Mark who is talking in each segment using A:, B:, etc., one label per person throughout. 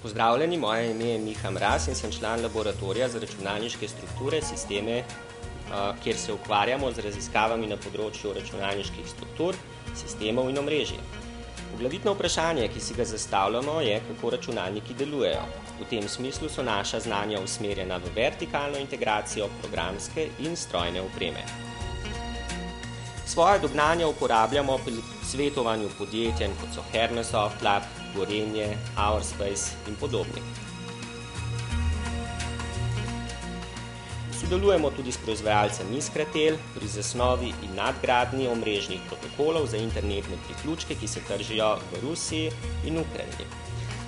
A: Pozdravljeni, moje ime je Miha Mraz in sem član laboratorija za računalniške strukture, sisteme, kjer se ukvarjamo z raziskavami na področju računalniških struktur, sistemov in omrežij. Poglavitno vprašanje, ki si ga zastavljamo, je, kako računalniki delujejo. V tem smislu so naša znanja usmerjena v vertikalno integracijo programske in strojne opreme. Svoje dognanja uporabljamo pri svetovanju podjetjem, kot so Herne Softlab, Gorenje, Ourspace in podobni. Sodelujemo tudi s proizvajalcem Iskratel pri zasnovi in nadgradnji omrežnih protokolov za internetne priključke, ki se tržijo v Rusiji in Ukrajini.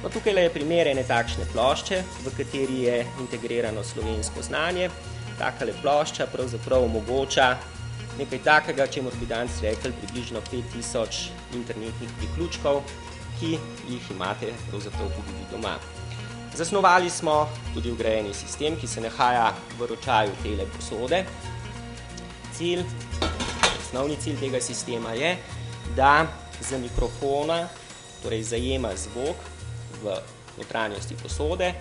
A: No, tukaj je primer ene takšne plošče, v kateri je integrirano slovensko znanje. Takale plošča pravzaprav omogoča nekaj takega, čemur bi danes rekli približno 5000 internetnih priključkov, ki jih imate pravzaprav tudi vi doma. Zasnovali smo tudi vgrajeni sistem, ki se nahaja v ročaju tele posode. Osnovni cilj tega sistema je, da z mikrofona, torej zajema zvok v notranjosti posode,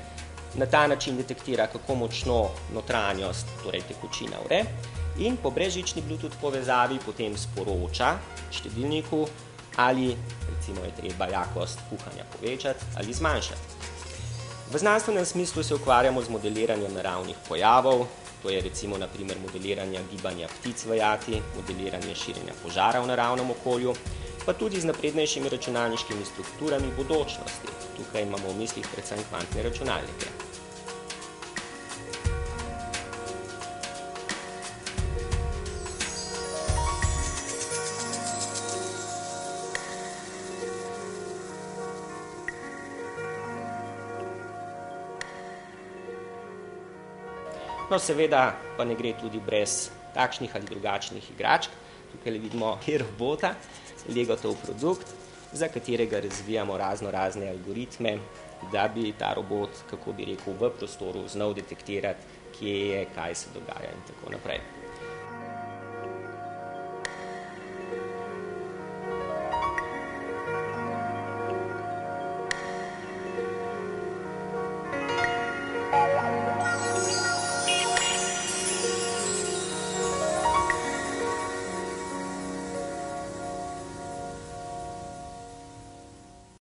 A: na ta način detektira, kako močno notranjost, torej tekočina vre, in po brezžični Bluetooth povezavi potem sporoča štedilniku, ali recimo je treba jakost kuhanja povečati ali zmanjšati. V znanstvenem smislu se ukvarjamo z modeliranjem naravnih pojavov, to je recimo na primer modeliranje gibanja ptic v jati, modeliranje širjenja požara v naravnem okolju, pa tudi z naprednejšimi računalniškimi strukturami bodočnosti. Tukaj imamo v mislih predvsem kvantne računalnike. No, seveda pa ne gre tudi brez takšnih ali drugačnih igračk. Tukaj vidimo robota, Legotov produkt, za katerega razvijamo razne algoritme, da bi ta robot, kako bi rekel, v prostoru znal detektirati, kje je, kaj se dogaja in tako naprej.